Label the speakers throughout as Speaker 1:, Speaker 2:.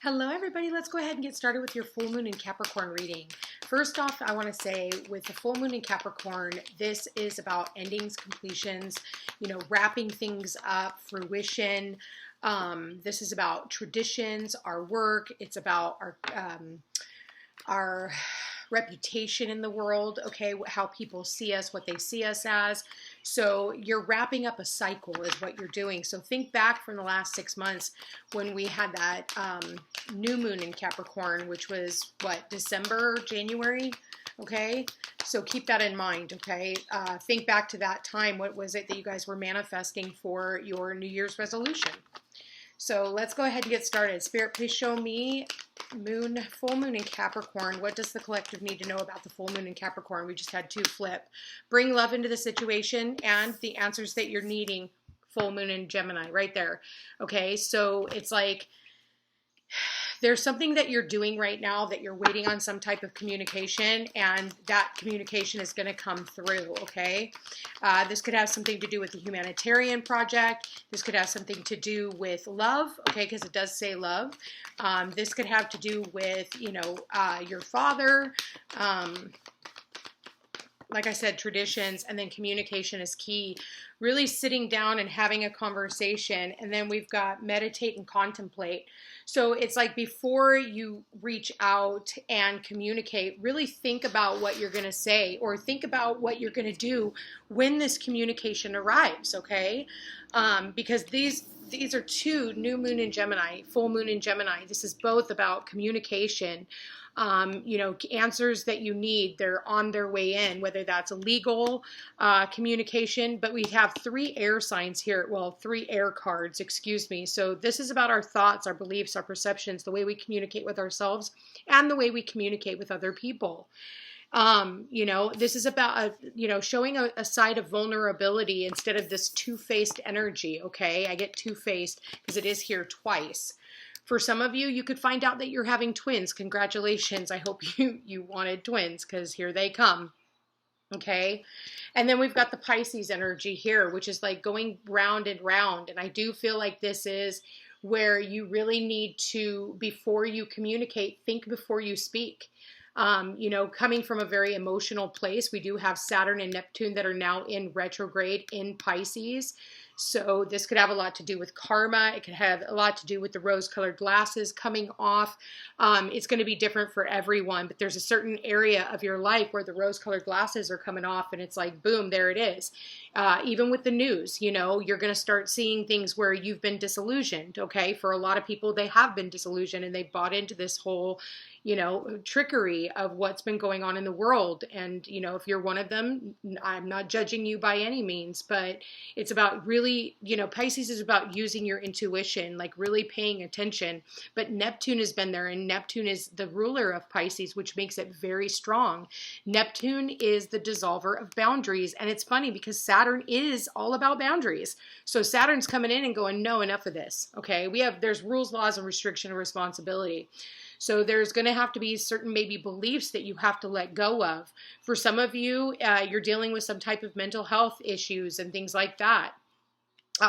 Speaker 1: Hello everybody, let's go ahead and get started with your full moon in Capricorn reading. First off, I want to say with the full moon in Capricorn, this is about endings, completions, wrapping things up, fruition. This is about traditions, our work. It's about our reputation in the world, okay, how people see us, what they see us as. So you're wrapping up a cycle is what you're doing. So think back from the last 6 months when we had that new moon in Capricorn, which was what, December, January? Okay, so keep that in mind, okay? Think back to that time. What was it that you guys were manifesting for your New Year's resolution? So let's go ahead and get started. Spirit, please show me full moon in Capricorn. What does the collective need to know about the full moon in Capricorn? We just had two flip. Bring love into the situation and the answers that you're needing. Full moon in Gemini right there. Okay, so it's like there's something that you're doing right now that you're waiting on some type of communication, and that communication is going to come through, okay? This could have something to do with the humanitarian project. This could have something to do with love, okay, because it does say love. This could have to do with, your father. Like I said, traditions, and then communication is key. Really sitting down and having a conversation. And then we've got meditate and contemplate. So it's like before you reach out and communicate, really think about what you're going to say, or think about what you're going to do when this communication arrives, okay? Because these are two, new moon in Gemini, full moon in Gemini. This is both about communication. Answers that you need, they're on their way in, whether that's legal communication, but we have three air signs here. Well, three air cards, excuse me. So this is about our thoughts, our beliefs, our perceptions, the way we communicate with ourselves and the way we communicate with other people. This is about, showing a side of vulnerability instead of this two-faced energy. Okay. I get two-faced because it is here twice. For some of you, you could find out that you're having twins. Congratulations. I hope you wanted twins, because here they come. Okay. And then we've got the Pisces energy here, which is like going round and round. And I do feel like this is where you really need to, before you communicate, think before you speak. Coming from a very emotional place, we do have Saturn and Neptune that are now in retrograde in Pisces. So this could have a lot to do with karma. It could have a lot to do with the rose-colored glasses coming off. It's going to be different for everyone, but there's a certain area of your life where the rose-colored glasses are coming off, and it's like, boom, there it is. Even with the news, you're going to start seeing things where you've been disillusioned, okay? For a lot of people, they have been disillusioned, and they bought into this whole trickery of what's been going on in the world. And, if you're one of them, I'm not judging you by any means, but it's about really, Pisces is about using your intuition, like really paying attention. But Neptune has been there, and Neptune is the ruler of Pisces, which makes it very strong. Neptune is the dissolver of boundaries. And it's funny because Saturn is all about boundaries. So Saturn's coming in and going, no, enough of this. Okay. There's rules, laws, and restriction and responsibility. So there's going to have to be certain maybe beliefs that you have to let go of. For some of you, you're dealing with some type of mental health issues and things like that.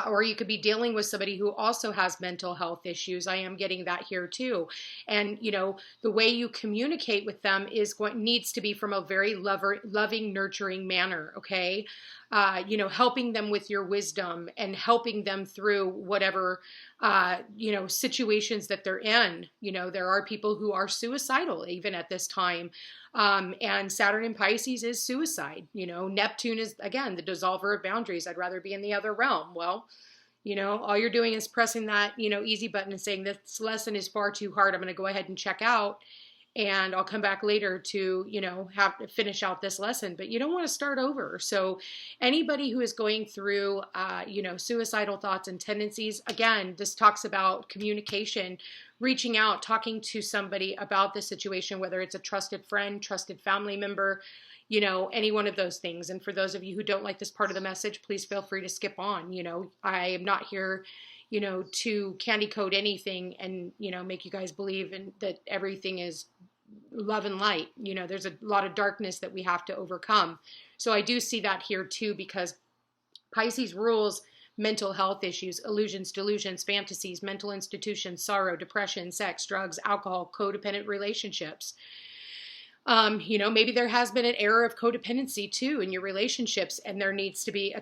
Speaker 1: Or you could be dealing with somebody who also has mental health issues. I am getting that here too. And, the way you communicate with them needs to be from a very loving, nurturing manner. Okay. Helping them with your wisdom and helping them through whatever, situations that they're in. There are people who are suicidal even at this time. And Saturn in Pisces is suicide. Neptune is, again, the dissolver of boundaries. I'd rather be in the other realm. Well, all you're doing is pressing that, easy button and saying this lesson is far too hard. I'm going to go ahead and check out. And I'll come back later to, have to finish out this lesson, but you don't want to start over. So anybody who is going through, suicidal thoughts and tendencies, again, this talks about communication, reaching out, talking to somebody about the situation, whether it's a trusted friend, trusted family member, any one of those things. And for those of you who don't like this part of the message, please feel free to skip on. I am not here to candy coat anything and, make you guys believe that everything is love and light. There's a lot of darkness that we have to overcome. So I do see that here too, because Pisces rules mental health issues, illusions, delusions, fantasies, mental institutions, sorrow, depression, sex, drugs, alcohol, codependent relationships. Maybe there has been an error of codependency too in your relationships, and there needs to be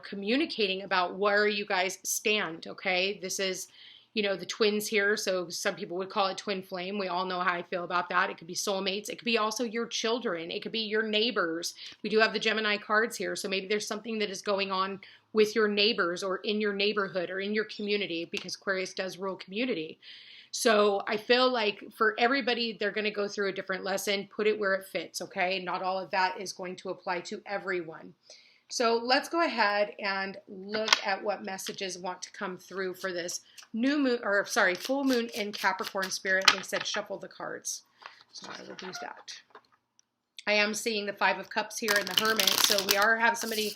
Speaker 1: communicating about where you guys stand. Okay. This is, the twins here. So some people would call it twin flame. We all know how I feel about that. It could be soulmates. It could be also your children. It could be your neighbors. We do have the Gemini cards here. So maybe there's something that is going on with your neighbors or in your neighborhood or in your community, because Aquarius does rule community. So I feel like for everybody, they're going to go through a different lesson, put it where it fits. Okay. Not all of that is going to apply to everyone. So let's go ahead and look at what messages want to come through for this full moon in Capricorn, Spirit. They said shuffle the cards. So I will do that. I am seeing the 5 of Cups here in the Hermit. So we have somebody,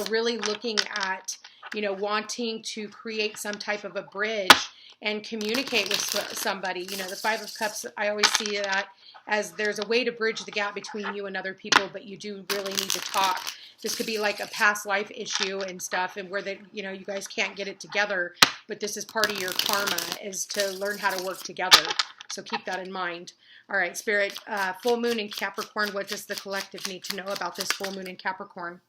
Speaker 1: really looking at, wanting to create some type of a bridge and communicate with somebody. The 5 of Cups, I always see that as there's a way to bridge the gap between you and other people, but you do really need to talk. This could be like a past life issue and stuff, and where you guys can't get it together, but this is part of your karma, is to learn how to work together. So keep that in mind. All right, Spirit, full moon in Capricorn. What does the collective need to know about this full moon in Capricorn?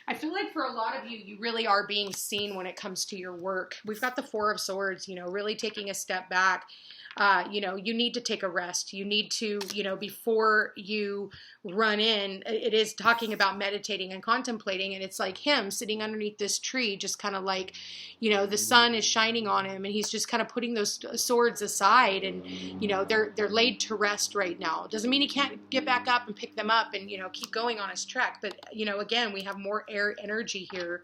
Speaker 1: I feel like for a lot of you, you really are being seen when it comes to your work. We've got the 4 of Swords, really taking a step back. You need to take a rest. You need to, before you run in, it is talking about meditating and contemplating. And it's like him sitting underneath this tree, just kind of like, the sun is shining on him and he's just kind of putting those swords aside, and, they're laid to rest right now. Doesn't mean he can't get back up and pick them up and, keep going on his trek. But, again, we have more air energy here.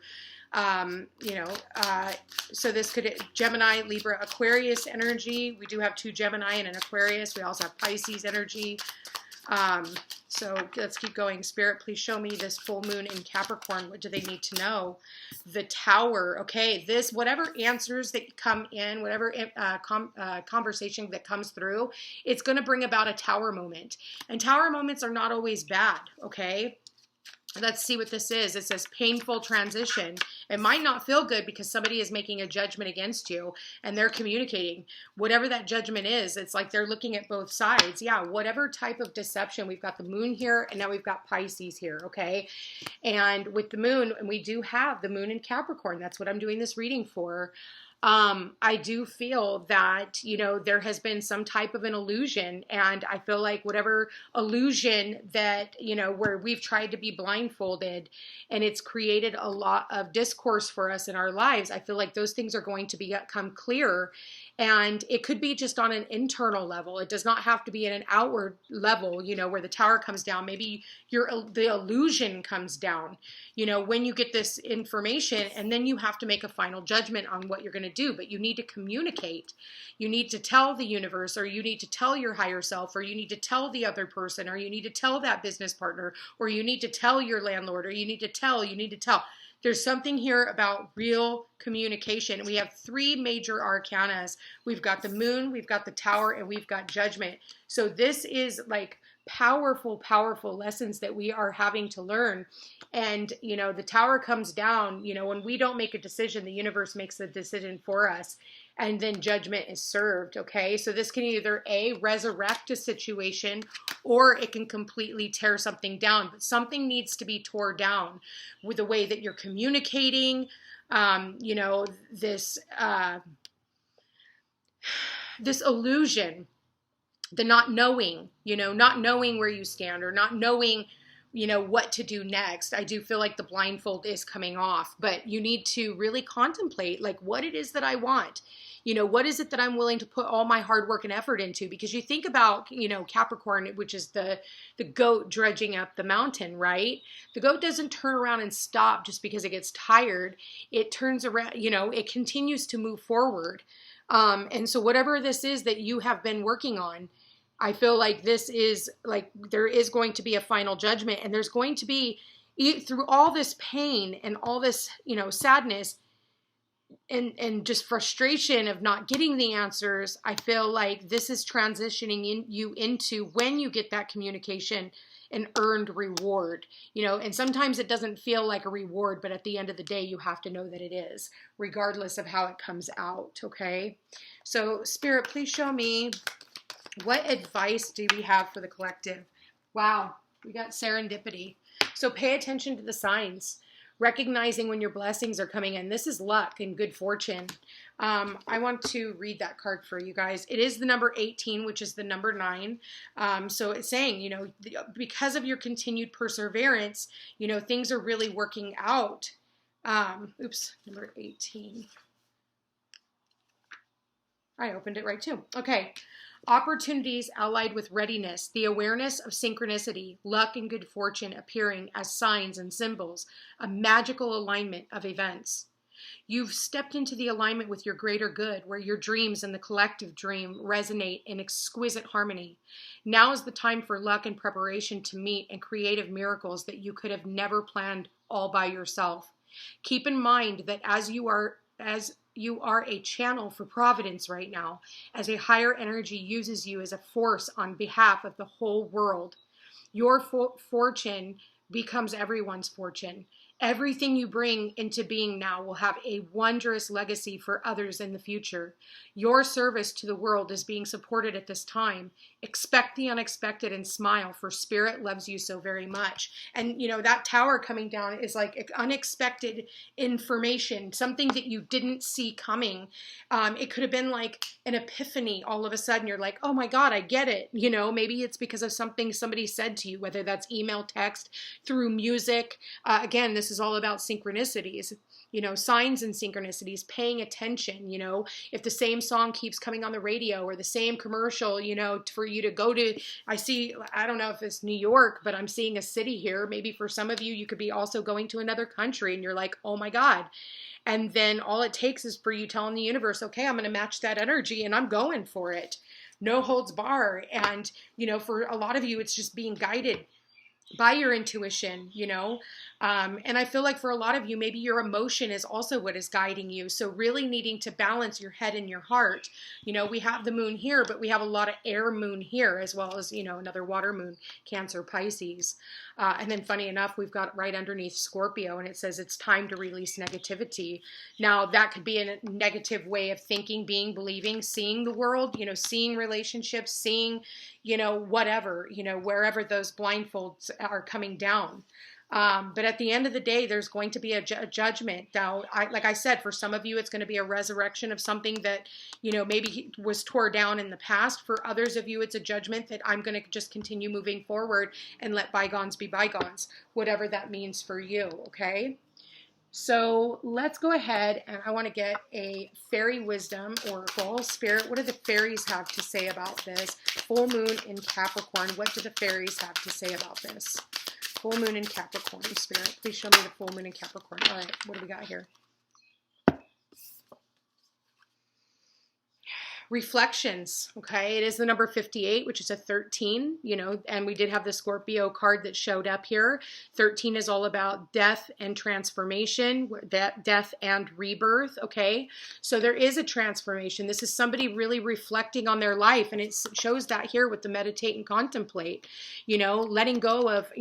Speaker 1: So this could Gemini, Libra, Aquarius energy. We do have 2 Gemini and an Aquarius. We also have Pisces energy. So let's keep going. Spirit, please show me this full moon in Capricorn. What do they need to know? The Tower. Okay, whatever answers that come in, whatever conversation that comes through, it's going to bring about a Tower moment. And Tower moments are not always bad. Okay. Let's see what this is. It says painful transition. It might not feel good because somebody is making a judgment against you and they're communicating. Whatever that judgment is, it's like they're looking at both sides. Yeah, whatever type of deception. We've got the moon here and now we've got Pisces here, okay? And with the moon, and we do have the moon in Capricorn. That's what I'm doing this reading for. I do feel that, there has been some type of an illusion, and I feel like whatever illusion that, where we've tried to be blindfolded and it's created a lot of discourse for us in our lives, I feel like those things are going to become clear. And it could be just on an internal level. It does not have to be at an outward level, where the Tower comes down. Maybe the illusion comes down, when you get this information, and then you have to make a final judgment on what you're going to do. But you need to communicate. You need to tell the universe, or you need to tell your higher self, or you need to tell the other person, or you need to tell that business partner, or you need to tell your landlord, or you need to tell. There's something here about real communication. We have 3 major arcanas. We've got the moon, we've got the Tower, and we've got judgment. So this is like powerful, powerful lessons that we are having to learn. And, the Tower comes down, when we don't make a decision, the universe makes the decision for us. And then judgment is served, okay? So this can either A, resurrect a situation, or it can completely tear something down. But something needs to be torn down with the way that you're communicating, this illusion, the not knowing where you stand, or not knowing, what to do next. I do feel like the blindfold is coming off, but you need to really contemplate like what it is that I want. What is it that I'm willing to put all my hard work and effort into? Because you think about, Capricorn, which is the goat dredging up the mountain, right? The goat doesn't turn around and stop just because it gets tired. It turns around, it continues to move forward. And so whatever this is that you have been working on, I feel like this is like, there is going to be a final judgment, and there's going to be, through all this pain and all this, sadness, and just frustration of not getting the answers, I feel like this is transitioning you into, when you get that communication, an earned reward, and sometimes it doesn't feel like a reward, but at the end of the day, you have to know that it is, regardless of how it comes out. Okay. So Spirit, please show me, what advice do we have for the collective? Wow. We got serendipity. So pay attention to the signs, recognizing when your blessings are coming in. This is luck and good fortune. I want to read that card for you guys. It is the number 18, which is the number 9. So it's saying, because of your continued perseverance, things are really working out. Number 18. I opened it right too. Okay. Opportunities allied with readiness, the awareness of synchronicity, luck and good fortune appearing as signs and symbols, a magical alignment of events. You've stepped into the alignment with your greater good, where your dreams and the collective dream resonate in exquisite harmony. Now is the time for luck and preparation to meet and creative miracles that you could have never planned all by yourself. Keep in mind that as you are a channel for providence right now, as a higher energy uses you as a force on behalf of the whole world. Your fortune becomes everyone's fortune. Everything you bring into being now will have a wondrous legacy for others in the future. Your service to the world is being supported at this time. Expect the unexpected and smile, for Spirit loves you so very much. And, that tower coming down is like unexpected information, something that you didn't see coming. It could have been like an epiphany. All of a sudden, you're like, oh my God, I get it. Maybe it's because of something somebody said to you, whether that's email, text, through music. Again, this is all about synchronicities, signs and synchronicities, paying attention. If the same song keeps coming on the radio, or the same commercial, for you to go to, I don't know if it's New York, but I'm seeing a city here. Maybe for some of you, you could be also going to another country and you're like, oh my God. And then all it takes is for you telling the universe, okay, I'm going to match that energy and I'm going for it. No holds bar. And, for a lot of you, it's just being guided by your intuition, and I feel like for a lot of you, maybe your emotion is also what is guiding you. So really needing to balance your head and your heart. We have the moon here, but we have a lot of air moon here, as well as, another water moon, Cancer, Pisces. And then funny enough, we've got right underneath Scorpio, and it says it's time to release negativity. Now that could be a negative way of thinking, being, believing, seeing the world, seeing relationships, seeing, whatever, wherever those blindfolds are coming down. But at the end of the day, there's going to be a judgment. Now, like I said, for some of you, it's going to be a resurrection of something that, maybe was tore down in the past. For others of you, it's a judgment that I'm going to just continue moving forward and let bygones be bygones, whatever that means for you. Okay. So let's go ahead, and I want to get a fairy wisdom oracle. Spirit, what do the fairies have to say about this? Full moon in Capricorn. What do the fairies have to say about this? Full moon in Capricorn. Spirit, please show me the full moon in Capricorn. All right, what do we got here? Reflections. Okay, it is the number 58, which is a 13, and we did have the Scorpio card that showed up here. 13 is all about death and transformation, death and rebirth. Okay, so there is a transformation. This is somebody really reflecting on their life, and it shows that here with the meditate and contemplate, letting go of,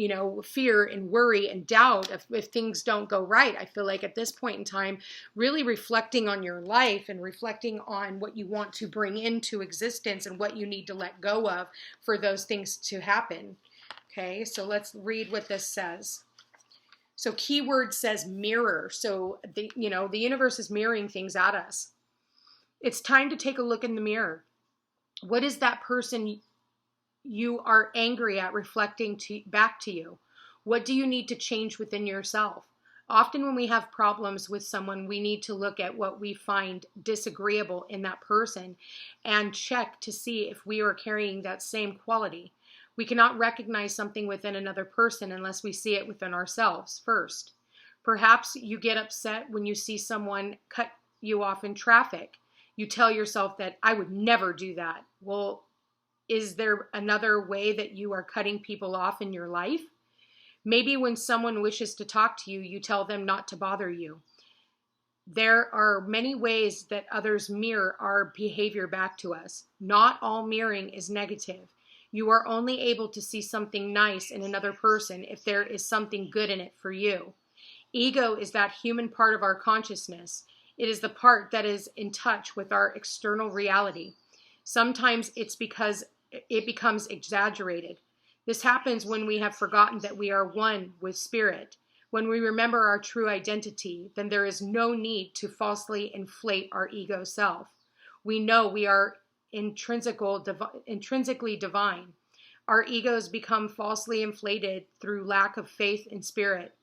Speaker 1: fear and worry and doubt if things don't go right. I feel like at this point in time, really reflecting on your life and reflecting on what you want to bring into existence and what you need to let go of for those things to happen. Okay, so let's read what this says. So keyword says mirror. So the universe is mirroring things at us. It's time to take a look in the mirror. What is that person you are angry at reflecting back to you? What do you need to change within yourself? Often when we have problems with someone, we need to look at what we find disagreeable in that person and check to see if we are carrying that same quality. We cannot recognize something within another person unless we see it within ourselves first. Perhaps you get upset when you see someone cut you off in traffic. You tell yourself that I would never do that. Well, is there another way that you are cutting people off in your life? Maybe when someone wishes to talk to you, you tell them not to bother you. There are many ways that others mirror our behavior back to us. Not all mirroring is negative. You are only able to see something nice in another person if there is something good in it for you. Ego is that human part of our consciousness. It is the part that is in touch with our external reality. Sometimes it's because it becomes exaggerated. This happens when we have forgotten that we are one with spirit. When we remember our true identity, then there is no need to falsely inflate our ego self. We know we are intrinsically divine. Our egos become falsely inflated through lack of faith in spirit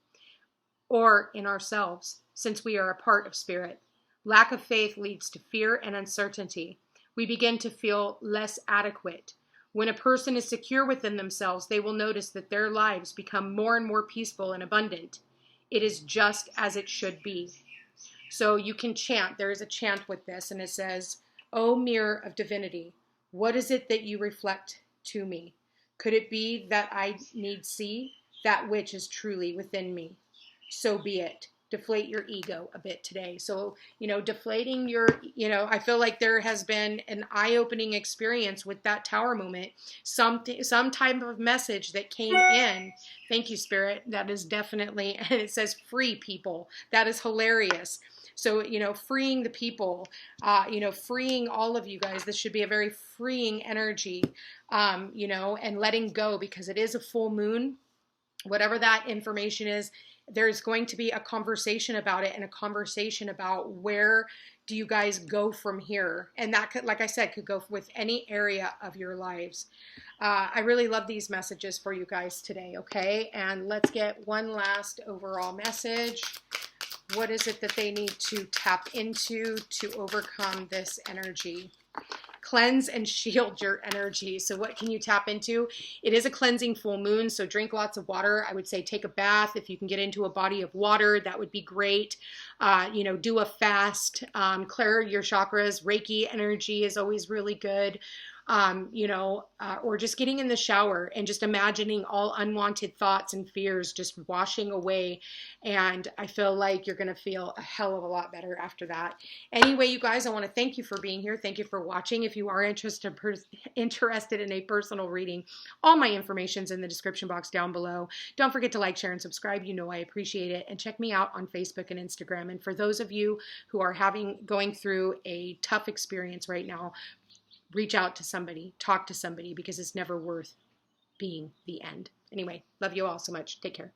Speaker 1: or in ourselves, since we are a part of spirit. Lack of faith leads to fear and uncertainty. We begin to feel less adequate. When a person is secure within themselves, they will notice that their lives become more and more peaceful and abundant. It is just as it should be. So you can chant. There is a chant with this, and it says, "O mirror of divinity, what is it that you reflect to me? Could it be that I need see that which is truly within me? So be it." Deflate your ego a bit today. So, deflating your, I feel like there has been an eye-opening experience with that tower moment. Some type of message that came in. Thank you, Spirit. That is definitely, and it says free people. That is hilarious. So, freeing the people, freeing all of you guys. This should be a very freeing energy, and letting go, because it is a full moon. Whatever that information is, there's going to be a conversation about it, and a conversation about where do you guys go from here. And that could, like I said, could go with any area of your lives. I really love these messages for you guys today, okay? And let's get one last overall message. What is it that they need to tap into to overcome this energy? Cleanse and shield your energy. So what can you tap into? It is a cleansing full moon, so drink lots of water. I would say take a bath. If you can get into a body of water, that would be great. Do a fast, clear your chakras. Reiki energy is always really good. Or just getting in the shower and just imagining all unwanted thoughts and fears just washing away. And I feel like you're going to feel a hell of a lot better after that. Anyway, you guys, I want to thank you for being here. Thank you for watching. If you are interested in a personal reading, all my information's in the description box down below. Don't forget to like, share, and subscribe. You know I appreciate it. And check me out on Facebook and Instagram. And for those of you who are going through a tough experience right now, reach out to somebody, talk to somebody, because it's never worth being the end. Anyway, love you all so much. Take care.